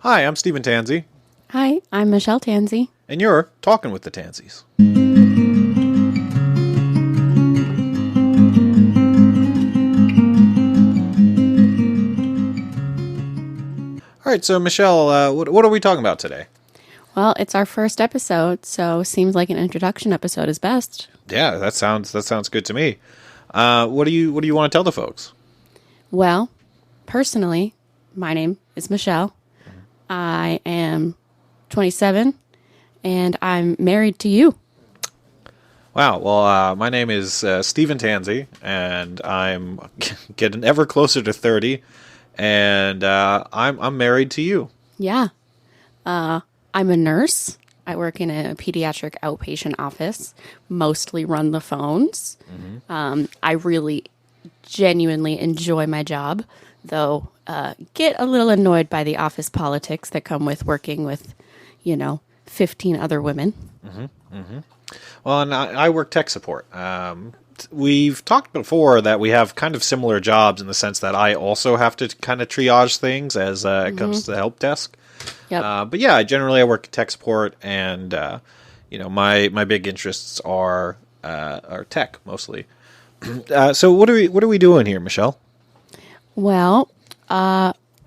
Hi, I'm Stephen Tansey, Hi, I'm Michelle Tansey. and you're Talking with the Tanseys. All right, so Michelle, what are we talking about today? Well, it's our first episode, so seems like an introduction episode is best. Yeah, that sounds good to me. What do you want to tell the folks? Well, personally, my name is Michelle. I am 27 and I'm married to you. Wow, well, my name is Stephen Tansey, and I'm getting ever closer to 30, and I'm married to you. Yeah. I'm a nurse. I work in a pediatric outpatient office, mostly run the phones. I really genuinely enjoy my job, though get a little annoyed by the office politics that come with working with, 15 other women. Well, and I work tech support. We've talked before that we have kind of similar jobs in the sense that I also have to kind of triage things as it comes to the help desk. Yep. But yeah, generally I work tech support, and my big interests are tech mostly. So what are we doing here, Michelle? Well,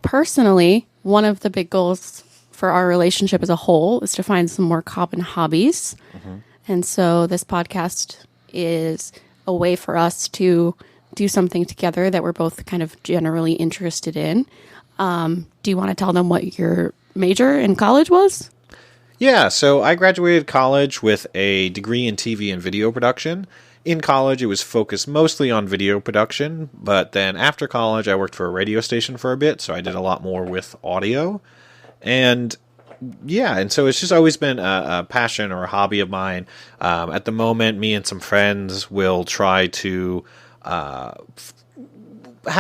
personally, one of the big goals for our relationship as a whole is to find some more common hobbies. And so this podcast is a way for us to do something together that we're both kind of generally interested in. Do you want to tell them what your major in college was? Yeah, so I graduated college with a degree in TV and video production. In college, it was focused mostly on video production, but then after college, I worked for a radio station for a bit, so I did a lot more with audio. And yeah, and so it's just always been a passion or a hobby of mine. At the moment, me and some friends will try to have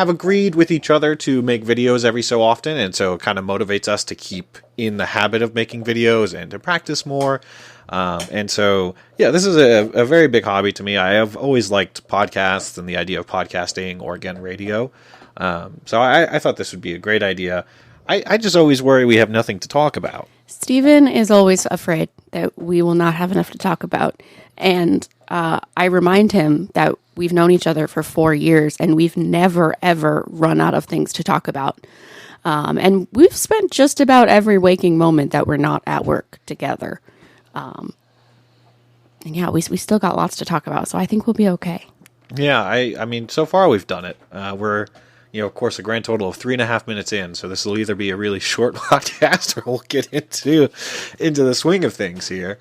agreed with each other to make videos every so often, and so it kind of motivates us to keep in the habit of making videos and to practice more. And so, yeah, this is a very big hobby to me. I have always liked podcasts and the idea of podcasting or, again, radio. So I thought this would be a great idea. I just always worry we have nothing to talk about. Stephen is always afraid that we will not have enough to talk about. And I remind him that we've known each other for 4 years and we've never, ever run out of things to talk about. And we've spent just about every waking moment that we're not at work together. And yeah, we still got lots to talk about, so I think we'll be okay. Yeah, I mean, so far we've done it. We're, of course, a grand total of 3.5 minutes in, so this will either be a really short podcast or we'll get into the swing of things here.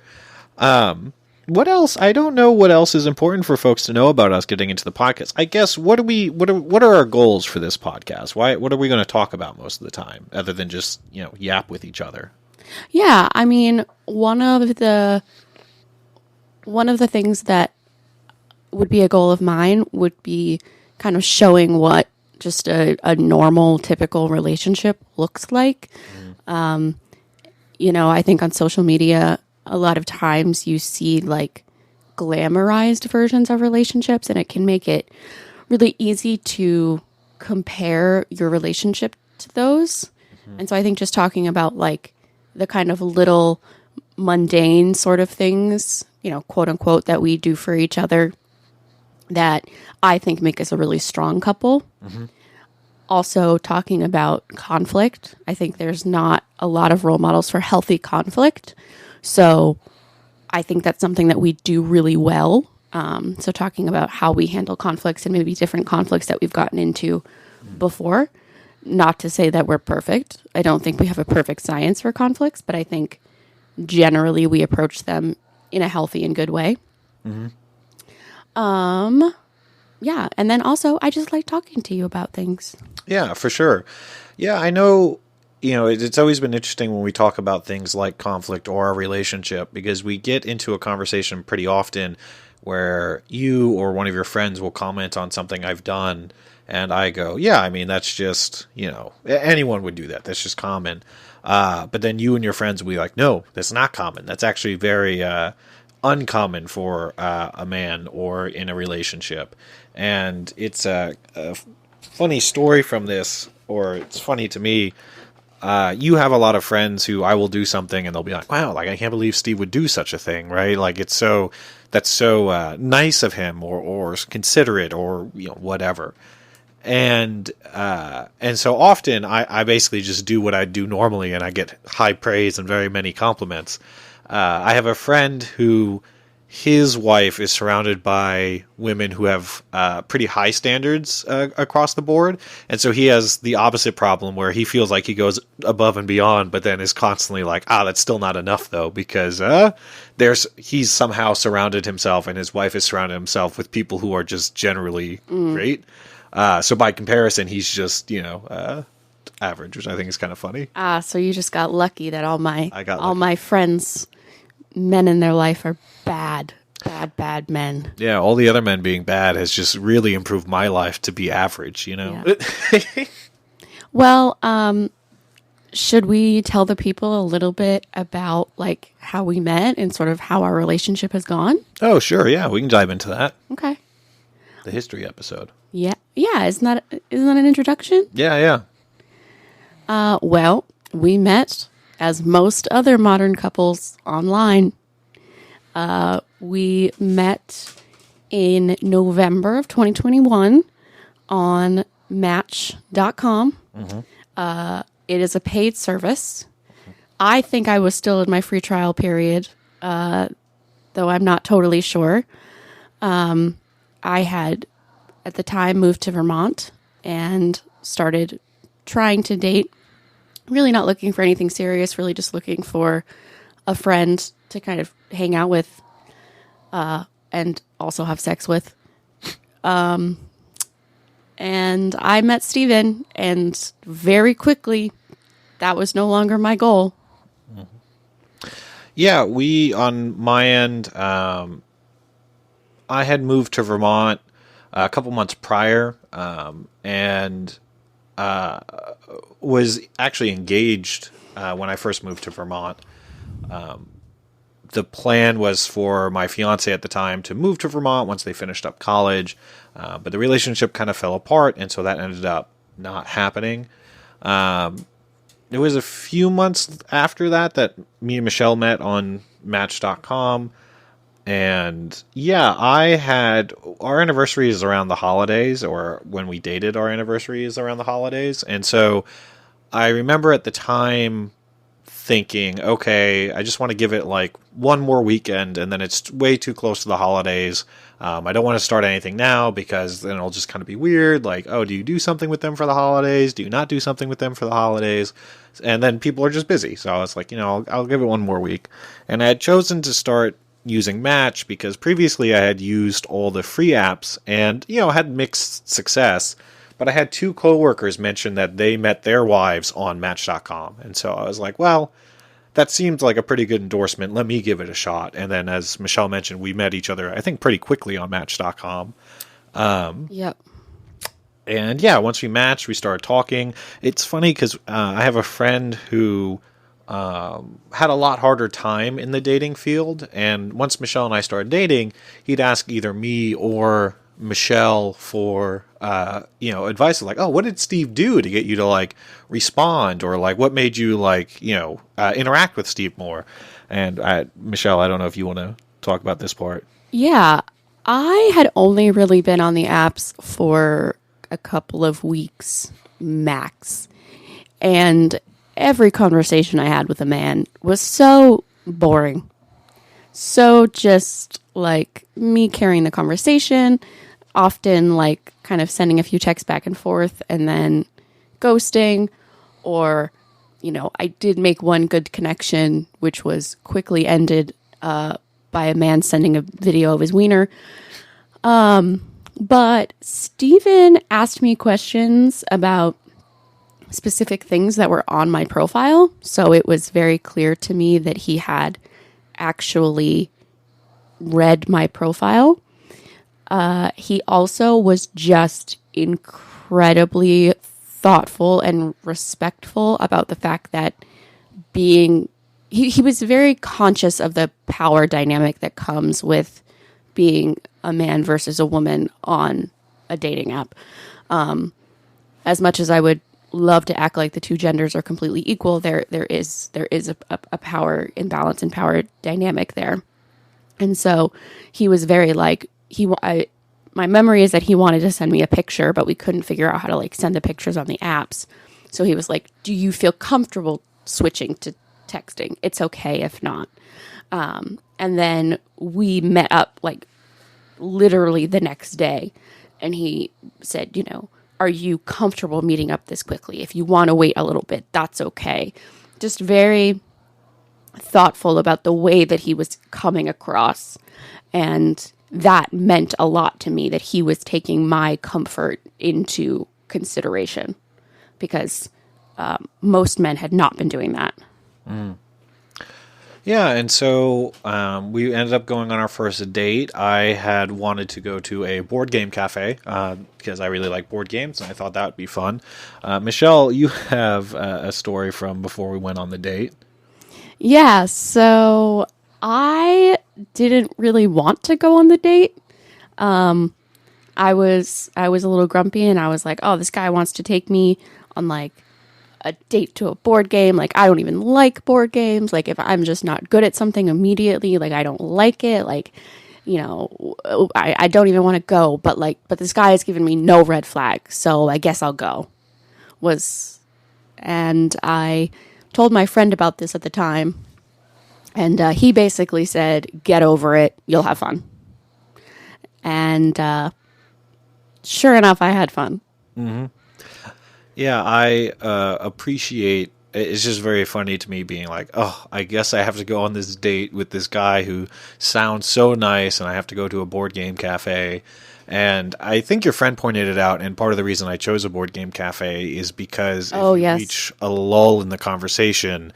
What else? I don't know what else is important for folks to know about us getting into the podcast. I guess what are our goals for this podcast? What are we going to talk about most of the time, other than just yap with each other? Yeah, I mean, one of the things that would be a goal of mine would be kind of showing what just a normal, typical relationship looks like. I think on social media, a lot of times you see like glamorized versions of relationships, and it can make it really easy to compare your relationship to those. And so I think just talking about like the kind of little mundane sort of things, quote unquote, that we do for each other that I think make us a really strong couple. Also talking about conflict. I think there's not a lot of role models for healthy conflict. So I think that's something that we do really well. So talking about how we handle conflicts and maybe different conflicts that we've gotten into before. Not to say that we're perfect. I don't think we have a perfect science for conflicts, but I think generally we approach them in a healthy and good way. Yeah, and then also I just like talking to you about things. Yeah, for sure. Yeah, I know. It's always been interesting when we talk about things like conflict or our relationship, because we get into a conversation pretty often where you or one of your friends will comment on something I've done, and I go, yeah, I mean, that's just, anyone would do that. That's just common. But then you and your friends will be like, no, that's not common. That's actually very uncommon for a man or in a relationship. And it's a funny story from this, or it's funny to me. you have a lot of friends who I will do something and they'll be like, wow, like I can't believe Steve would do such a thing, right? Like that's so nice of him, or considerate, or whatever. And so often I basically just do what I do normally, and I get high praise and very many compliments. I have a friend who, his wife is surrounded by women who have pretty high standards across the board. And so he has the opposite problem where he feels like he goes above and beyond, but then is constantly like, that's still not enough though, because he's somehow surrounded himself, and his wife has surrounded himself with people who are just generally great. So by comparison, he's just, average, which I think is kind of funny. So you just got lucky that all my friends, men in their life, are bad men. Yeah, all the other men being bad has just really improved my life to be average, Yeah. Well, should we tell the people a little bit about like how we met and sort of how our relationship has gone? Oh, sure. Yeah, we can dive into that. Okay. The history episode. Yeah. Isn't that an introduction? Yeah. Well, we met, as most other modern couples, online. We met in November of 2021 on Match.com. Mm-hmm. It is a paid service. I think I was still in my free trial period, though I'm not totally sure. I had, at the time, moved to Vermont and started trying to date. Really not looking for anything serious, really just looking for a friend to kind of hang out with and also have sex with. And I met Steven, and very quickly, that was no longer my goal. Yeah, on my end, I had moved to Vermont a couple months prior, and was actually engaged when I first moved to Vermont. The plan was for my fiance at the time to move to Vermont once they finished up college, but the relationship kind of fell apart, and so that ended up not happening. It was a few months after that me and Michelle met on Match.com. And yeah, our anniversary is around the holidays, or when we dated, our anniversary is around the holidays. And so I remember at the time thinking, okay, I just want to give it like one more weekend, and then it's way too close to the holidays. I don't want to start anything now because then it'll just kind of be weird. Like, oh, do you do something with them for the holidays? Do you not do something with them for the holidays? And then people are just busy. So I was like, I'll give it one more week. And I had chosen to start using Match because previously I had used all the free apps and, had mixed success. But I had two coworkers mention that they met their wives on Match.com. And so I was like, well, that seems like a pretty good endorsement. Let me give it a shot. And then, as Michelle mentioned, we met each other, I think, pretty quickly on Match.com. Yep. And yeah, once we matched, we started talking. It's funny because I have a friend who had a lot harder time in the dating field. And once Michelle and I started dating, he'd ask either me or Michelle for advice, like, oh, what did Steve do to get you to like respond, or like what made you like interact with Steve more? And Michelle, I don't know if you want to talk about this part. Yeah, I had only really been on the apps for a couple of weeks max, and every conversation I had with a man was so boring, so just like me carrying the conversation, often like kind of sending a few texts back and forth and then ghosting, or, I did make one good connection, which was quickly ended by a man sending a video of his wiener. But Steven asked me questions about specific things that were on my profile. So it was very clear to me that he had actually read my profile. He also was just incredibly thoughtful and respectful about the fact that he was very conscious of the power dynamic that comes with being a man versus a woman on a dating app. As much as I would love to act like the two genders are completely equal. There is a power imbalance and power dynamic there. And so he was very like, my memory is that he wanted to send me a picture, but we couldn't figure out how to like send the pictures on the apps. So he was like, do you feel comfortable switching to texting? It's okay if not. And then we met up like literally the next day. And he said, you know, are you comfortable meeting up this quickly? If you want to wait a little bit, that's okay. Just very thoughtful about the way that he was coming across. And that meant a lot to me, that he was taking my comfort into consideration, because most men had not been doing that. Yeah, and so we ended up going on our first date. I had wanted to go to a board game cafe because I really like board games, and I thought that would be fun. Michelle, you have a story from before we went on the date. Yeah, so I didn't really want to go on the date. I was a little grumpy, and I was like, oh, this guy wants to take me on like a date to a board game. Like, I don't even like board games. Like, if I'm just not good at something immediately, like I don't like it, like, you know, I don't even want to go. But this guy has given me no red flag, so I guess I'll go. And I told my friend about this at the time, and he basically said, get over it, you'll have fun. And sure enough, I had fun. Mm-hmm. Yeah, I appreciate. It's just very funny to me being like, oh, I guess I have to go on this date with this guy who sounds so nice, and I have to go to a board game cafe. And I think your friend pointed it out, and part of the reason I chose a board game cafe is because if you reach a lull in the conversation,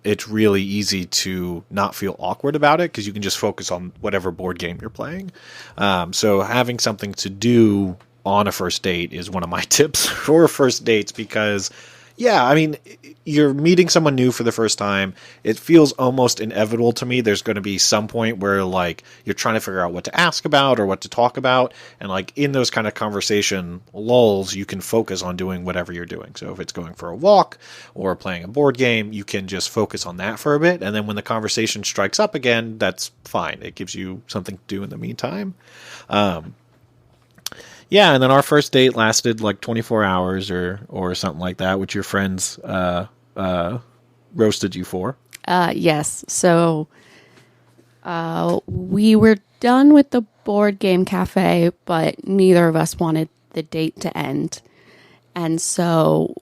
it's really easy to not feel awkward about it because you can just focus on whatever board game you're playing. So having something to do on a first date is one of my tips for first dates, because yeah, I mean, you're meeting someone new for the first time. It feels almost inevitable to me. There's going to be some point where like you're trying to figure out what to ask about or what to talk about. And like in those kind of conversation lulls, you can focus on doing whatever you're doing. So if it's going for a walk or playing a board game, you can just focus on that for a bit. And then when the conversation strikes up again, that's fine. It gives you something to do in the meantime. Yeah, and then our first date lasted like 24 hours or something like that, which your friends roasted you for. Yes. So we were done with the board game cafe, but neither of us wanted the date to end. And so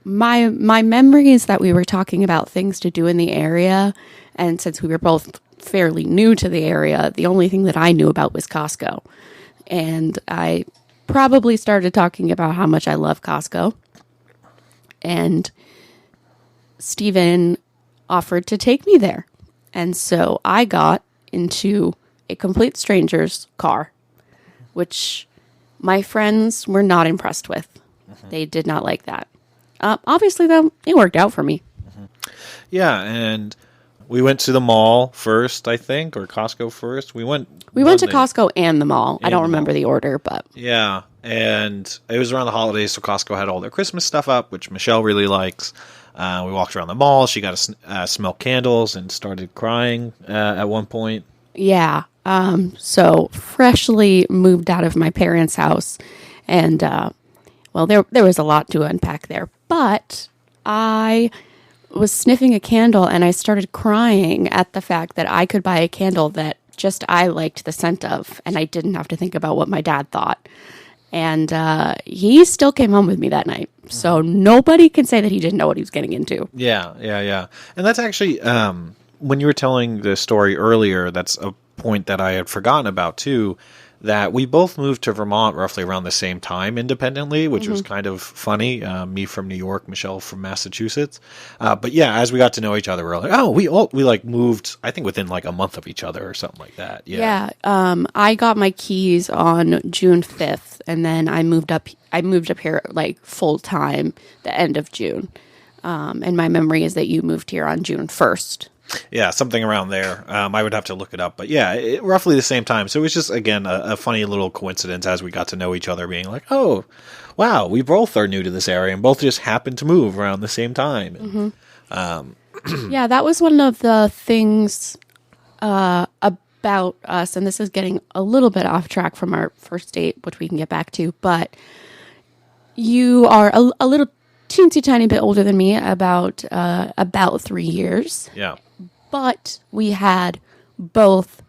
my memory is that we were talking about things to do in the area, and since we were both fairly new to the area, the only thing that I knew about was Costco. And I probably started talking about how much I love Costco. And Steven offered to take me there. And so I got into a complete stranger's car, which my friends were not impressed with. Mm-hmm. They did not like that. Obviously, though, it worked out for me. Mm-hmm. Yeah, and we went to the mall first, I think, or Costco first. We went to Costco and the mall. I don't remember the order, but yeah. And it was around the holidays, so Costco had all their Christmas stuff up, which Michelle really likes. We walked around the mall. She got to smell candles and started crying at one point. Yeah. So freshly moved out of my parents' house, and well, there was a lot to unpack there, but I was sniffing a candle and I started crying at the fact that I could buy a candle that just I liked the scent of, and I didn't have to think about what my dad thought. And he still came home with me that night. So nobody can say that he didn't know what he was getting into. Yeah. And that's actually, when you were telling the story earlier, that's a point that I had forgotten about too, that we both moved to Vermont roughly around the same time independently, which was kind of funny. Me from New York, Michelle from Massachusetts. But yeah, as we got to know each other, we were like, oh, we like moved, I think within like a month of each other or something like that. Yeah. I got my keys on June 5th, and then I moved up here like full time the end of June. And my memory is that you moved here on June 1st. Yeah, something around there. I would have to look it up, but yeah, roughly the same time. So it was just again a funny little coincidence as we got to know each other, being like, "Oh, wow, we both are new to this area and both just happened to move around the same time." Yeah, that was one of the things about us, and this is getting a little bit off track from our first date, which we can get back to, but you are a little teensy tiny bit older than me, about 3 years. Yeah. But we had both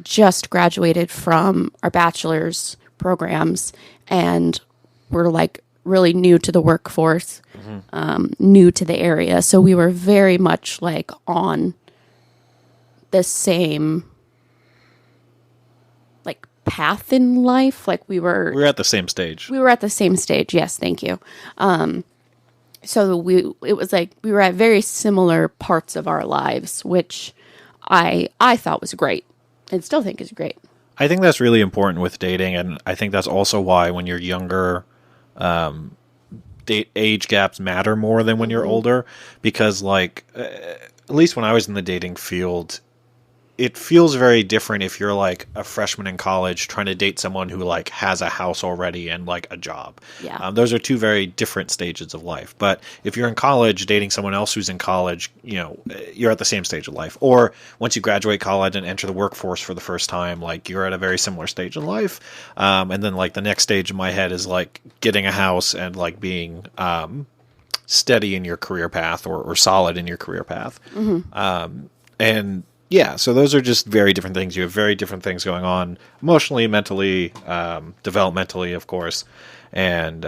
just graduated from our bachelor's programs and were like really new to the workforce, new to the area. So we were very much like on the same like path in life. Like we were at the same stage. We were at the same stage. Yes, thank you. So it was like we were at very similar parts of our lives, which I thought was great and still think is great. I think that's really important with dating, and I think that's also why when you're younger, age gaps matter more than when you're older, because like at least when I was in the dating field, it feels very different if you're like a freshman in college trying to date someone who like has a house already and like a job. Yeah. Those are two very different stages of life. But if you're in college dating someone else who's in college, you know, you're at the same stage of life. Or once you graduate college and enter the workforce for the first time, like you're at a very similar stage in life. And then like the next stage in my head is like getting a house and like being steady in your career path or solid in your career path. And yeah, so those are just very different things. You have very different things going on emotionally, mentally, developmentally, of course. And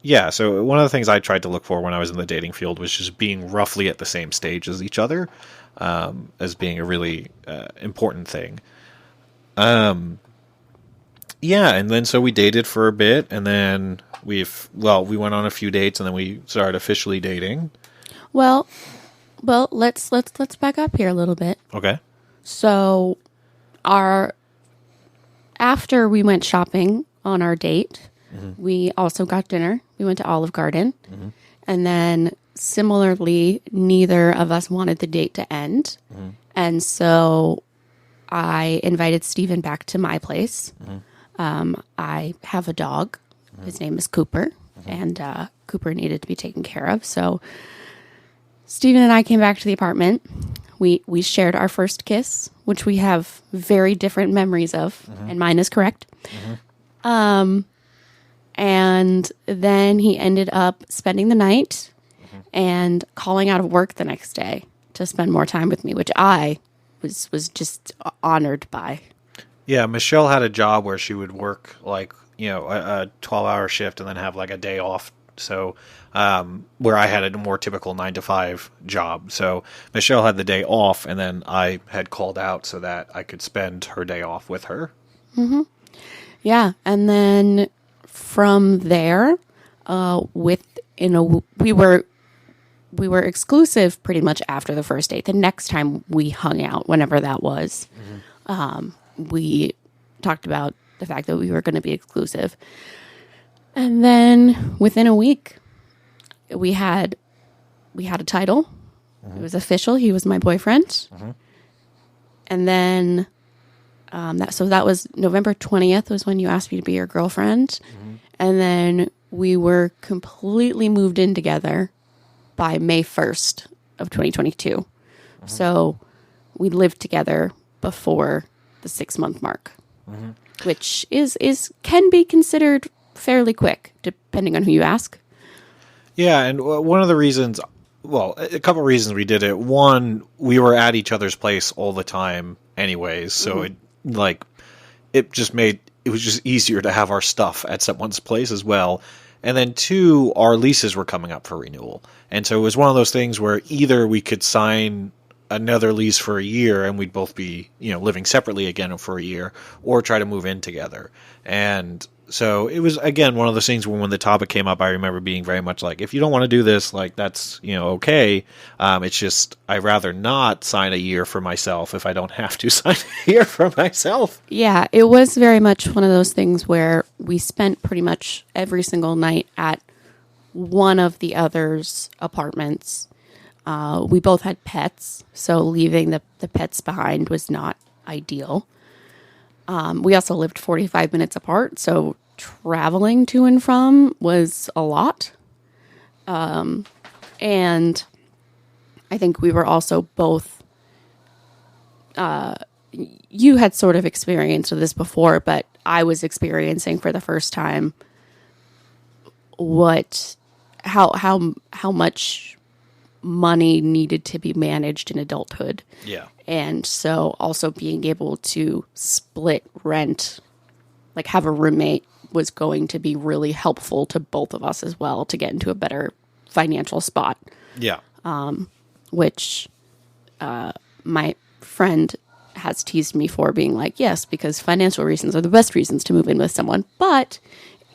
yeah, so one of the things I tried to look for when I was in the dating field was just being roughly at the same stage as each other, as being a really important thing. Yeah, and then so we dated for a bit, and then we went on a few dates, and then we started officially dating. Well, let's back up here a little bit. Okay. So, after we went shopping on our date, we also got dinner. We went to Olive Garden, and then similarly, neither of us wanted the date to end, and so I invited Steven back to my place. I have a dog. His name is Cooper, and Cooper needed to be taken care of, so Steven and I came back to the apartment. We shared our first kiss, which we have very different memories of, and mine is correct. And then he ended up spending the night and calling out of work the next day to spend more time with me, which I was just honored by. Yeah, Michelle had a job where she would work like, you know, a 12-hour shift and then have like a day off. So where I had a more typical 9-to-5 job. So Michelle had the day off, and then I had called out so that I could spend her day off with her. Yeah, and then from there, we were exclusive pretty much after the first date. The next time we hung out, whenever that was, we talked about the fact that we were going to be exclusive. And then within a week, we had a title. It was official. He was my boyfriend. And then that was November 20th was when you asked me to be your girlfriend. And then we were completely moved in together by May 1st of 2022. So we lived together before the 6-month mark, which can be considered fairly quick, depending on who you ask. Yeah, and one of the reasons, a couple of reasons we did it. One, we were at each other's place all the time anyways, so it was just easier to have our stuff at someone's place as well. And then two, our leases were coming up for renewal. And so it was one of those things where either we could sign another lease for a year and we'd both be, you know, living separately again for a year, or try to move in together. And so it was, again, one of those things when the topic came up, I remember being very much like, if you don't want to do this, like, that's, you know, okay. It's just, I'd rather not sign a year for myself if I don't have to sign a year for myself. Yeah, it was very much one of those things where we spent pretty much every single night at one of the other's apartments. We both had pets, so leaving the pets behind was not ideal. We also lived 45 minutes apart, so traveling to and from was a lot. And I think we were also both, you had sort of experienced this before, but I was experiencing for the first time how much money needed to be managed in adulthood. Yeah. And so also being able to split rent, like have a roommate, was going to be really helpful to both of us as well to get into a better financial spot. Yeah. Which my friend has teased me for, being like, yes, because financial reasons are the best reasons to move in with someone. But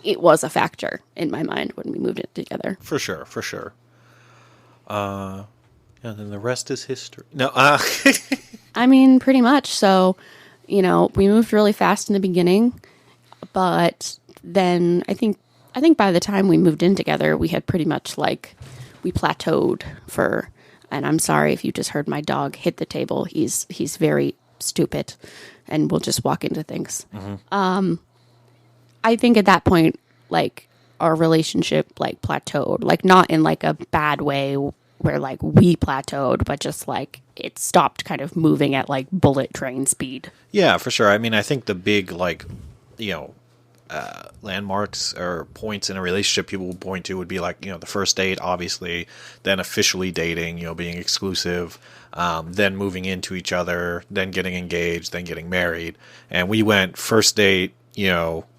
it was a factor in my mind when we moved in together. For sure. For sure. And then the rest is history. No, I mean, pretty much. So, we moved really fast in the beginning, but then I think by the time we moved in together, we had pretty much we plateaued for. And I'm sorry if you just heard my dog hit the table. He's very stupid, and will just walk into things. Mm-hmm. I think at that point, our relationship plateaued, not in a bad way where we plateaued, but just it stopped kind of moving at bullet train speed. Yeah, for sure. I mean, I think the big landmarks or points in a relationship people will point to would be the first date, obviously, then officially dating, being exclusive, then moving into each other, then getting engaged, then getting married. And we went first date,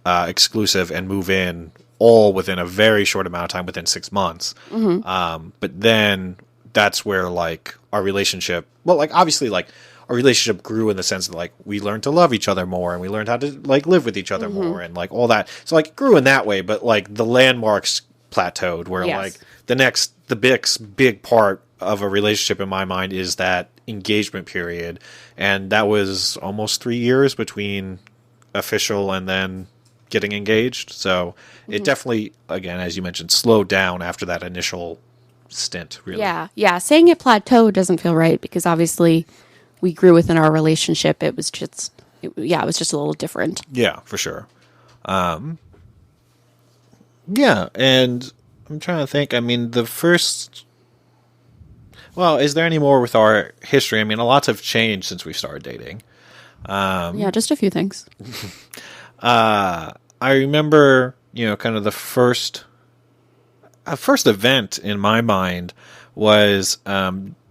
exclusive, and move in all within a very short amount of time, within 6 months. Mm-hmm. But then that's where our relationship, obviously our relationship grew in the sense that we learned to love each other more, and we learned how to live with each other mm-hmm. more, and all that. So it grew in that way, but the landmarks plateaued where yes. the big part of a relationship in my mind is that engagement period. And that was almost 3 years between official and then getting engaged. So it definitely, again, as you mentioned, slowed down after that initial stint, really. Yeah. Saying it plateaued doesn't feel right, because obviously we grew within our relationship. It was just a little different. Yeah, for sure. Yeah, and I'm trying to think. I mean, is there any more with our history? I mean, a lot have changed since we started dating. Yeah, just a few things. I remember, kind of the first event in my mind was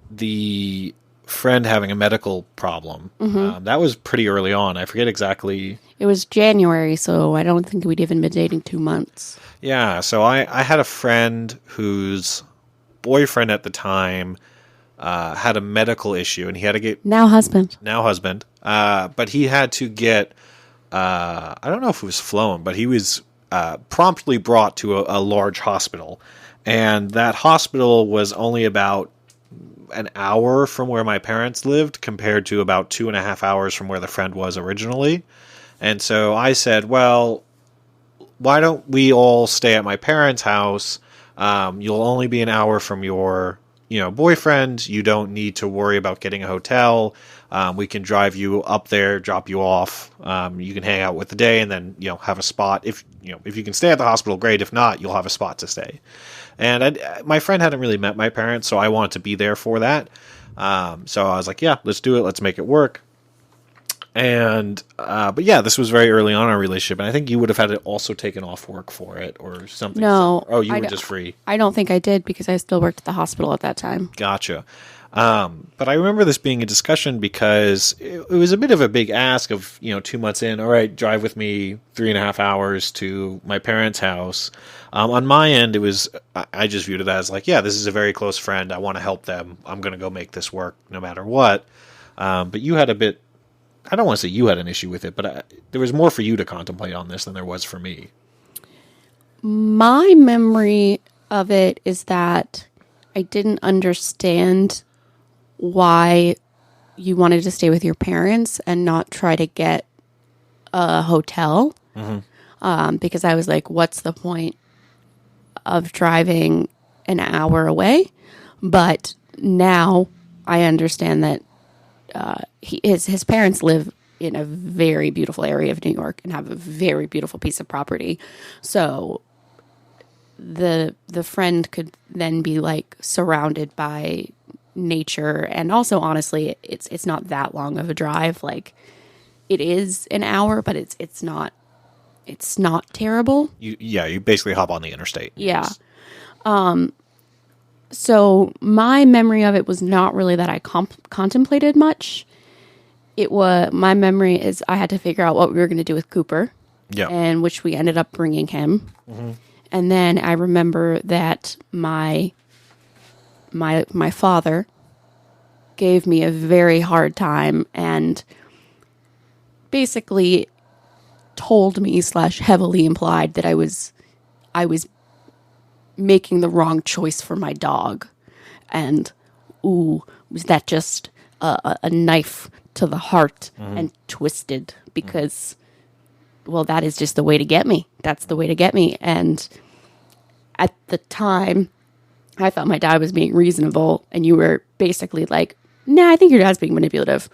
the friend having a medical problem. Mm-hmm. That was pretty early on. I forget exactly. It was January, so I don't think we'd even been dating 2 months. Yeah, so I had a friend whose boyfriend at the time had a medical issue, and he had to get... Now husband. But he had to get... I don't know if it was flown, but he was promptly brought to a large hospital. And that hospital was only about an hour from where my parents lived, compared to about 2.5 hours from where the friend was originally. And so I said, well, why don't we all stay at my parents' house? You'll only be an hour from your boyfriend. You don't need to worry about getting a hotel. We can drive you up there, drop you off. You can hang out with the day, and then have a spot. If you can stay at the hospital, great. If not, you'll have a spot to stay. And my friend hadn't really met my parents, so I wanted to be there for that. So I was like, yeah, let's do it. Let's make it work. And but yeah, this was very early on in our relationship, and I think you would have had to also taken off work for it or something. No, you were just free. I don't think I did, because I still worked at the hospital at that time. Gotcha. But I remember this being a discussion because it was a bit of a big ask of 2 months in. All right, drive with me 3.5 hours to my parents' house. On my end, I just viewed it as yeah, this is a very close friend. I want to help them. I'm going to go make this work no matter what. But you had a bit. I don't want to say you had an issue with it, but there was more for you to contemplate on this than there was for me. My memory of it is that I didn't understand why you wanted to stay with your parents and not try to get a hotel. Mm-hmm. Because I was like, what's the point of driving an hour away? But now I understand that his parents live in a very beautiful area of New York and have a very beautiful piece of property. So the friend could then be like surrounded by nature, and also honestly, it's not that long of a drive. Like it is an hour, but it's not terrible. You basically hop on the interstate. Yeah. So my memory of it was not really that I contemplated much. My memory is I had to figure out what we were going to do with Cooper. Yeah. And which we ended up bringing him. And then I remember that my father gave me a very hard time and basically told me / heavily implied that I was making the wrong choice for my dog. And ooh, was that just a knife to the heart and twisted, because well, that is just the way to get me. That's the way to get me. And at the time, I thought my dad was being reasonable, and you were basically like, nah, I think your dad's being manipulative.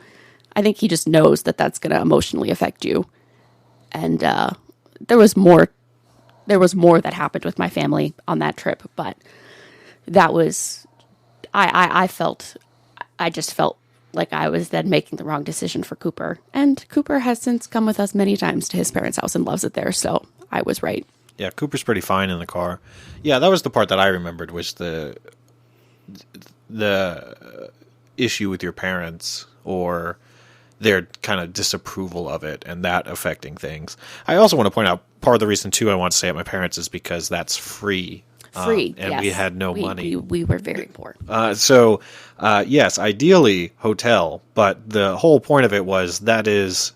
I think he just knows that that's going to emotionally affect you. And there was more that happened with my family on that trip, but that was, I just felt like I was then making the wrong decision for Cooper. And Cooper has since come with us many times to his parents' house and loves it there, so I was right. Yeah, Cooper's pretty fine in the car. Yeah, that was the part that I remembered, was the issue with your parents, or their kind of disapproval of it, and that affecting things. I also want to point out, part of the reason too I want to stay at my parents' is because that's free. And yes. we had no money. We were very poor. So yes, ideally hotel, but the whole point of it was that is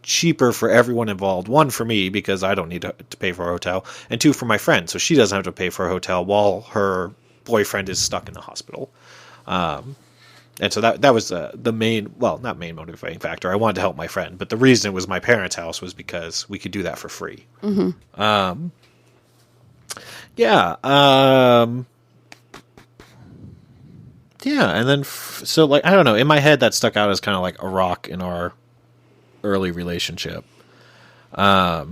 cheaper for everyone involved. One, for me, because I don't need to pay for a hotel, and two, for my friend, so she doesn't have to pay for a hotel while her boyfriend is stuck in the hospital. And so that was the main, well, not main motivating factor. I wanted to help my friend, but the reason it was my parents' house was because we could do that for free. Yeah. Yeah, and then, so, like, I don't know, in my head that stuck out as kind of like a rock in our early relationship. Yeah,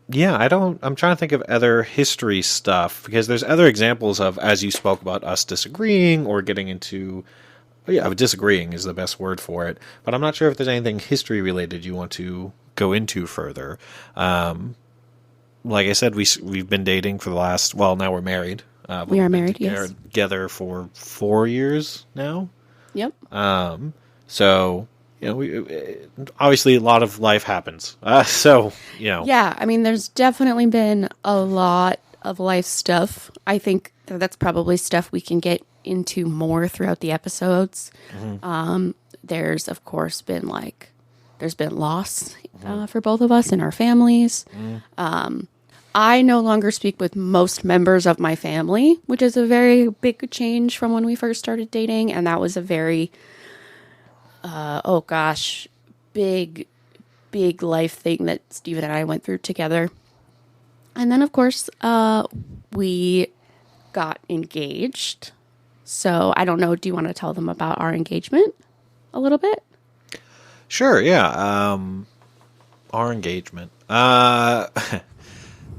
I'm trying to think of other history stuff, because there's other examples of, as you spoke about, us disagreeing or getting into, yeah, disagreeing is the best word for it, but I'm not sure if there's anything history related you want to go into further. Like I said, we've been dating for the last, well, now we're married. We are married, yes. Together for 4 years now. Yep. So, you know, obviously a lot of life happens. So, you know. Yeah, I mean, there's definitely been a lot of life stuff. I think that's probably stuff we can get into more throughout the episodes. There's, of course, been there's been loss for both of us and our families. I no longer speak with most members of my family, which is a very big change from when we first started dating. And that was a very, big life thing that Steven and I went through together. And then, of course, we got engaged. So I don't know, do you want to tell them about our engagement a little bit? Sure, yeah. Our engagement.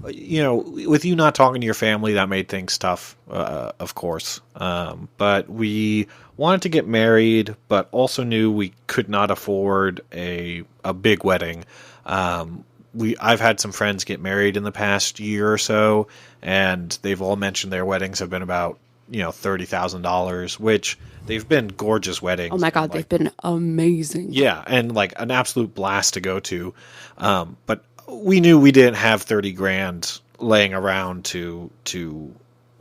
You know, with you not talking to your family, that made things tough, of course. But we wanted to get married, but also knew we could not afford a big wedding. I've had some friends get married in the past year or so, and they've all mentioned their weddings have been about, $30,000, which they've been gorgeous weddings. Oh my God, they've been amazing. Yeah, and like an absolute blast to go to. But we knew we didn't have 30 grand laying around to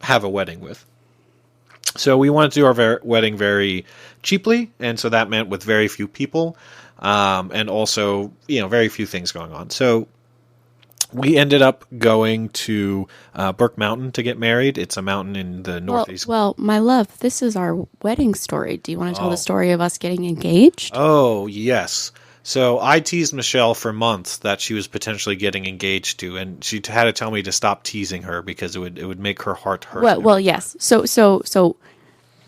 have a wedding with. So we wanted to do our wedding very cheaply, and so that meant with very few people, and also, very few things going on. So we ended up going to Burke Mountain to get married. It's a mountain in the northeast. Well, my love, this is our wedding story. Do you want to tell the story of us getting engaged? Oh, yes. So I teased Michelle for months that she was potentially getting engaged to, and she had to tell me to stop teasing her because it would make her heart hurt. Well, yes. So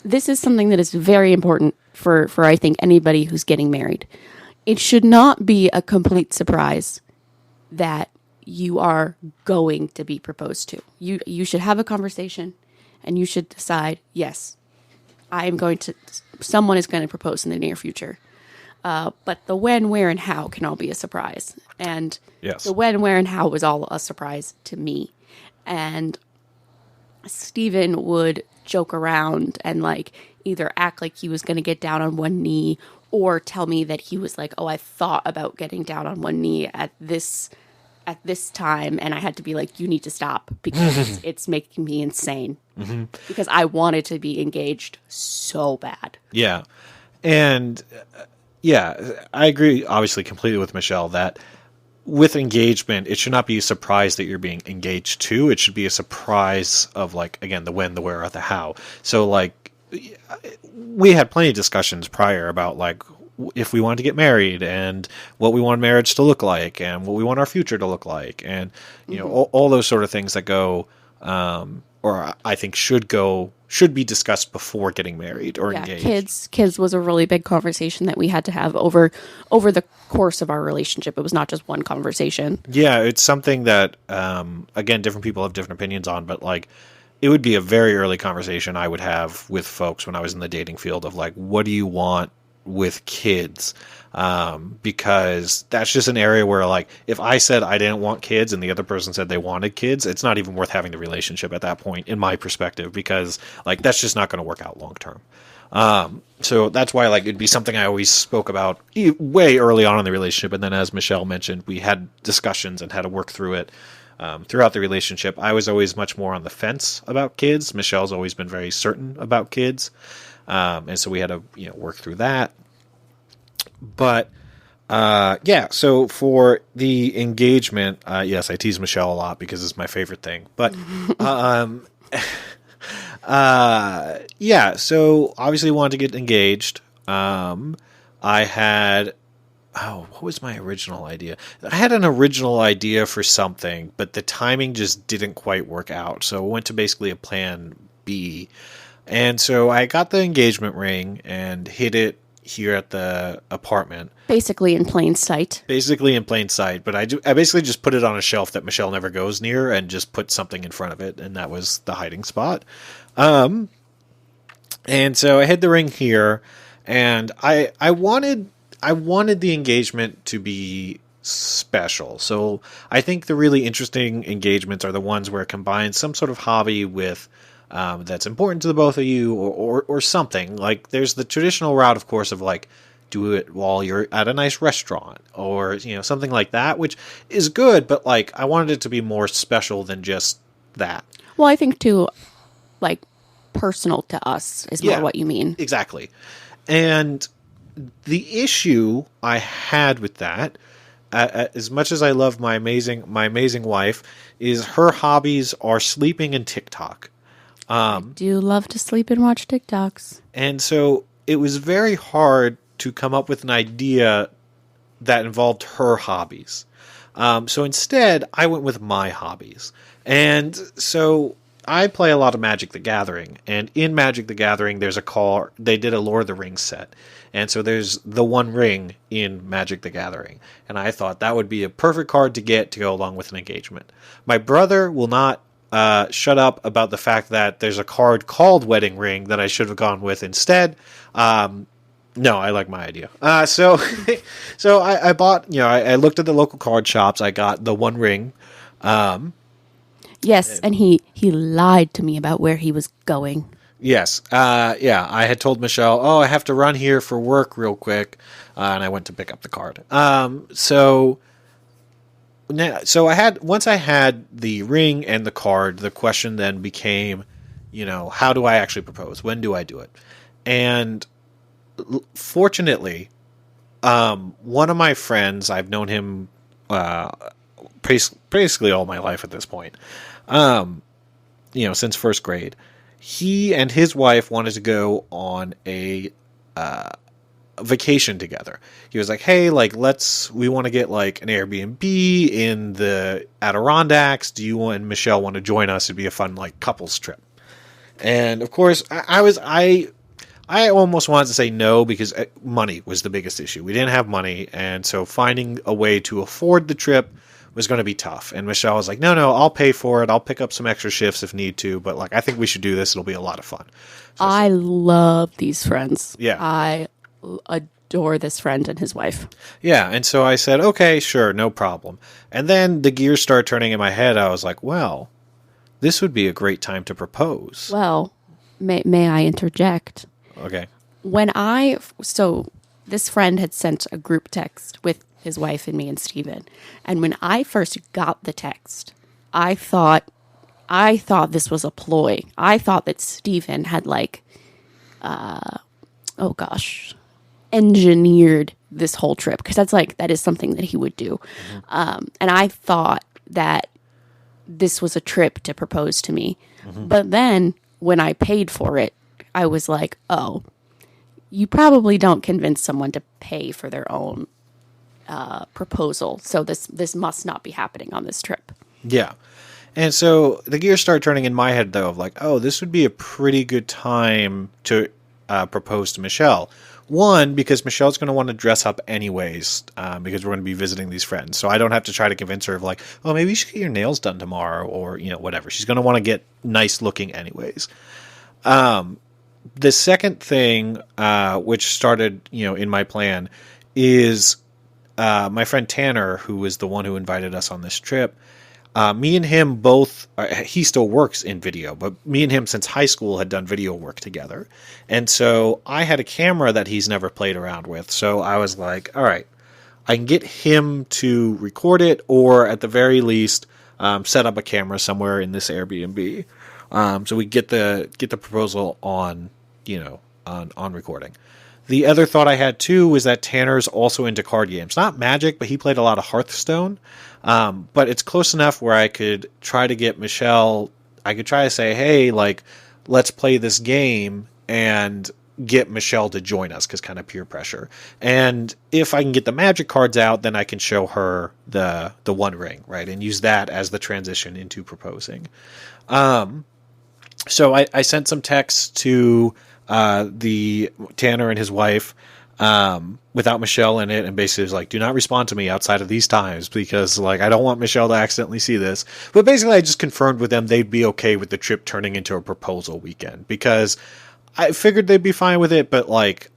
this is something that is very important for I think anybody who's getting married. It should not be a complete surprise that you are going to be proposed to. You should have a conversation, and you should decide, yes, someone is going to propose in the near future. But the when, where, and how can all be a surprise. And yes. The when, where, and how was all a surprise to me. And Stephen would joke around and like either act like he was going to get down on one knee or tell me that he was like, oh, I thought about getting down on one knee at this time, and I had to be like, you need to stop because it's making me insane. Mm-hmm. Because I wanted to be engaged so bad. Yeah. And yeah, I agree obviously completely with Michelle that with engagement, it should not be a surprise that you're being engaged to. It should be a surprise of like, again, the when, the where, or the how. So like, we had plenty of discussions prior about like if we wanted to get married and what we want marriage to look like and what we want our future to look like. And, you know, all those sort of things that go, or I think should be discussed before getting married or engaged. Kids was a really big conversation that we had to have over the course of our relationship. It was not just one conversation. Yeah, it's something that, again, different people have different opinions on, but like, it would be a very early conversation I would have with folks when I was in the dating field of like, what do you want with kids? Because that's just an area where like, if I said I didn't want kids and the other person said they wanted kids, it's not even worth having the relationship at that point, in my perspective, because like, that's just not going to work out long term. So that's why like it'd be something I always spoke about way early on in the relationship. And then as Michelle mentioned, we had discussions and had to work through it. Throughout the relationship, I was always much more on the fence about kids. Michelle's always been very certain about kids. And so we had to, work through that. But, yeah, so for the engagement, yes, I tease Michelle a lot because it's my favorite thing. But, yeah, so obviously wanted to get engaged. I had... what was my original idea? I had an original idea for something, but the timing just didn't quite work out. So I went to basically a plan B. And so I got the engagement ring and hid it here at the apartment. Basically in plain sight. But I basically just put it on a shelf that Michelle never goes near and just put something in front of it. And that was the hiding spot. And so I hid the ring here, and I wanted the engagement to be special. So I think the really interesting engagements are the ones where it combines some sort of hobby with that's important to the both of you or something. Like there's the traditional route, of course, of like do it while you're at a nice restaurant or, something like that, which is good. But like I wanted it to be more special than just that. Well, I think too, like personal to us is more what you mean. Exactly. And the issue I had with that, as much as I love my amazing wife, is her hobbies are sleeping and TikTok. I do love to sleep and watch TikToks. And so it was very hard to come up with an idea that involved her hobbies. So instead, I went with my hobbies. And so I play a lot of Magic the Gathering. And in Magic the Gathering, there's a card. They did a Lord of the Rings set. And so there's the One Ring in Magic the Gathering. And I thought that would be a perfect card to get to go along with an engagement. My brother will not shut up about the fact that there's a card called Wedding Ring that I should have gone with instead. No, I like my idea. So I bought, I looked at the local card shops. I got the One Ring. Yes, and he lied to me about where he was going. Yes. Yeah, I had told Michelle, I have to run here for work real quick. And I went to pick up the card. So once I had the ring and the card, the question then became, how do I actually propose? When do I do it? And fortunately, one of my friends, I've known him, basically all my life at this point, since first grade. He and his wife wanted to go on a vacation together. He was like, hey, like, we want to get like an Airbnb in the Adirondacks. Do you and Michelle want to join us? It'd be a fun like couples trip. And of course, I almost wanted to say no because money was the biggest issue. We didn't have money, and so finding a way to afford the trip was going to be tough. And Michelle was like, no, I'll pay for it. I'll pick up some extra shifts if need to, but like I think we should do this. It'll be a lot of fun. So I love these friends. Yeah. I adore this friend and his wife. Yeah, and so I said, okay, sure, no problem. And then the gears started turning in my head. I was like, well, this would be a great time to propose. Well, may I interject? Okay. So this friend had sent a group text with his wife and me and Steven. And when I first got the text, I thought this was a ploy. I thought that Steven had engineered this whole trip, because that is something that he would do. Mm-hmm. And I thought that this was a trip to propose to me. Mm-hmm. But then when I paid for it, I was like, oh, you probably don't convince someone to pay for their own proposal. So this must not be happening on this trip. Yeah. And so the gears start turning in my head, though, of like, oh, this would be a pretty good time to propose to Michelle. One, because Michelle's going to want to dress up anyways, because we're going to be visiting these friends. So I don't have to try to convince her of like, oh, maybe you should get your nails done tomorrow, or, whatever. She's going to want to get nice looking anyways. The second thing, which started, in my plan, is my friend Tanner, who was the one who invited us on this trip. Me and him both, he still works in video, but me and him since high school had done video work together. And so I had a camera that he's never played around with. So I was like, all right, I can get him to record it, or at the very least, set up a camera somewhere in this Airbnb. So we get the proposal on, on recording. The other thought I had too was that Tanner's also into card games. Not Magic, but he played a lot of Hearthstone. But it's close enough where I could try to get Michelle. I could try to say, hey, like, let's play this game, and get Michelle to join us, because kind of peer pressure. And if I can get the Magic cards out, then I can show her the One Ring, right, and use that as the transition into proposing. So I sent some texts to the Tanner and his wife without Michelle in it, and basically was like, do not respond to me outside of these times, because like I don't want Michelle to accidentally see this. But basically I just confirmed with them they'd be okay with the trip turning into a proposal weekend, because I figured they'd be fine with it. But like,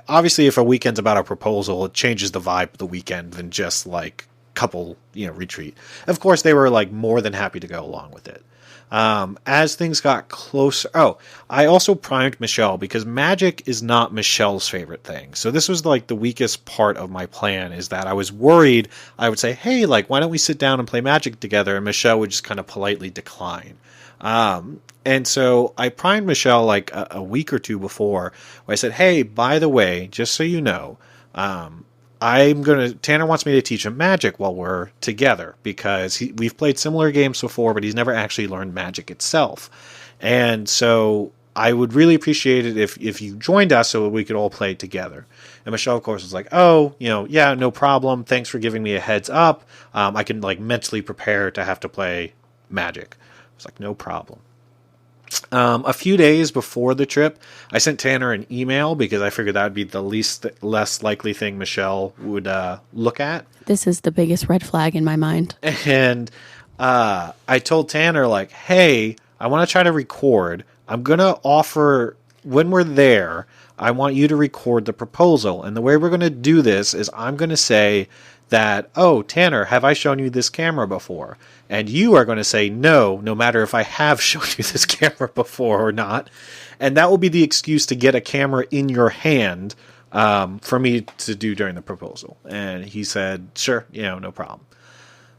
obviously if a weekend's about a proposal, it changes the vibe of the weekend than just like couple retreat. Of course they were like more than happy to go along with it. As things got closer, I also primed Michelle, because Magic is not Michelle's favorite thing. So this was like the weakest part of my plan, is that I was worried I would say, hey, like, why don't we sit down and play Magic together? And Michelle would just kind of politely decline. And so I primed Michelle like a week or two before, where I said, hey, by the way, just so you know, Tanner wants me to teach him Magic while we're together, because we've played similar games before, but he's never actually learned Magic itself. And so I would really appreciate it if you joined us so we could all play together. And Michelle, of course, was like, oh, yeah, no problem. Thanks for giving me a heads up. I can like mentally prepare to have to play Magic. I was like, no problem. A few days before the trip, I sent Tanner an email, because I figured that would be the less likely thing Michelle would look at. This is the biggest red flag in my mind. And I told Tanner, like, hey, I want to try to record. I'm going to offer, when we're there, I want you to record the proposal. And the way we're going to do this is I'm going to say that, oh, Tanner, have I shown you this camera before? And you are going to say no matter if I have shown you this camera before or not. And that will be the excuse to get a camera in your hand for me to do during the proposal. And he said, sure, no problem.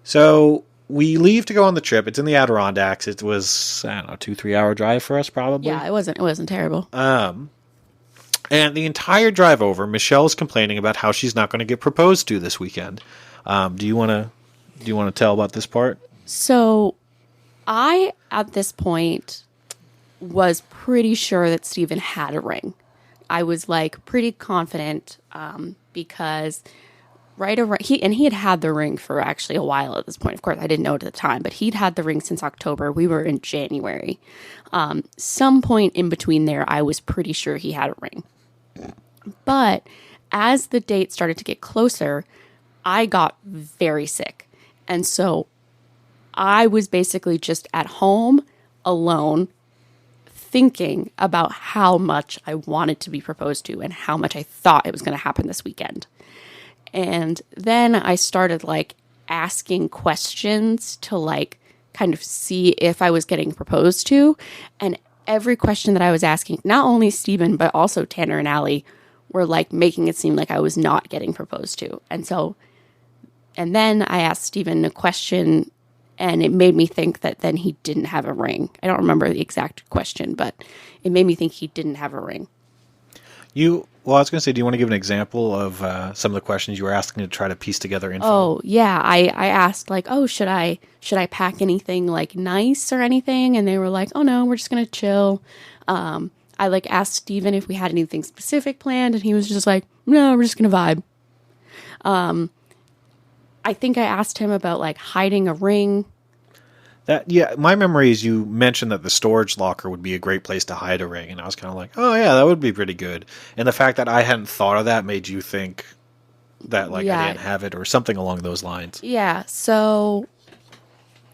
So we leave to go on the trip. It's in the Adirondacks. It was, 2-3 hour drive for us probably. Yeah, it wasn't terrible. And the entire drive over, Michelle's complaining about how she's not going to get proposed to this weekend. Do you want to tell about this part? So I, at this point, was pretty sure that Steven had a ring. I was like pretty confident because right around he had had the ring for actually a while at this point. Of course, I didn't know it at the time, but he'd had the ring since October. We were in January. Some point in between there, I was pretty sure he had a ring. But as the date started to get closer, I got very sick. And so I was basically just at home alone thinking about how much I wanted to be proposed to and how much I thought it was going to happen this weekend. And then I started like asking questions to like kind of see if I was getting proposed to. And every question that I was asking, not only Steven, but also Tanner and Allie were like making it seem like I was not getting proposed to. And then I asked Steven a question and it made me think that then he didn't have a ring. I don't remember the exact question, but it made me think he didn't have a ring. Well, I was going to say, do you want to give an example of some of the questions you were asking to try to piece together info? Oh, yeah. I asked like, oh, should I pack anything like nice or anything? And they were like, oh no, we're just going to chill. I like asked Steven if we had anything specific planned and he was just like, no, we're just going to vibe. I think I asked him about like hiding a ring. My memory is you mentioned that the storage locker would be a great place to hide a ring, and I was kind of like, oh yeah, that would be pretty good. And the fact that I hadn't thought of that made you think that like I didn't have it or something along those lines. Yeah, so,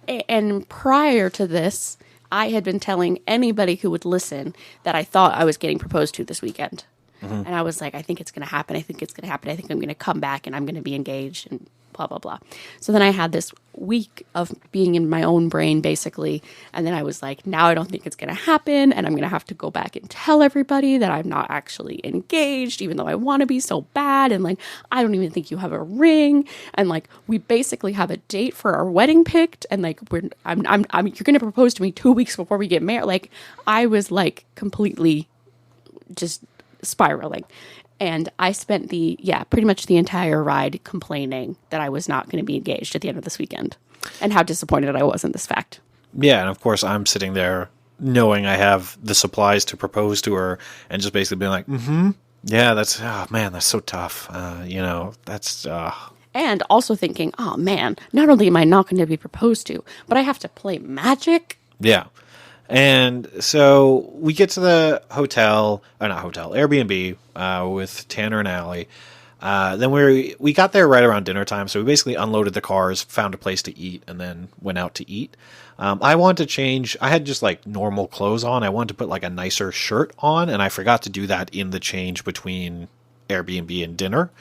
and prior to this, I had been telling anybody who would listen that I thought I was getting proposed to this weekend. Mm-hmm. And I was like, I think it's going to happen. I think it's going to happen. I think I'm going to come back and I'm going to be engaged and blah, blah, blah. So then I had this week of being in my own brain, basically. And then I was like, now I don't think it's going to happen. And I'm going to have to go back and tell everybody that I'm not actually engaged, even though I want to be so bad. And like, I don't even think you have a ring. And like, we basically have a date for our wedding picked. And like, you're going to propose to me 2 weeks before we get married. Like, I was like completely just spiraling. And I spent pretty much the entire ride complaining that I was not going to be engaged at the end of this weekend and how disappointed I was in this fact. Yeah, and of course I'm sitting there knowing I have the supplies to propose to her and just basically being like, yeah, that's so tough. That's... And also thinking, oh man, not only am I not going to be proposed to, but I have to play magic. Yeah. And so we get to the Airbnb with Tanner and Allie. Then we got there right around dinner time, so we basically unloaded the cars, found a place to eat, and then went out to eat. I wanted to change. I had just like normal clothes on. I wanted to put like a nicer shirt on, and I forgot to do that in the change between Airbnb and dinner.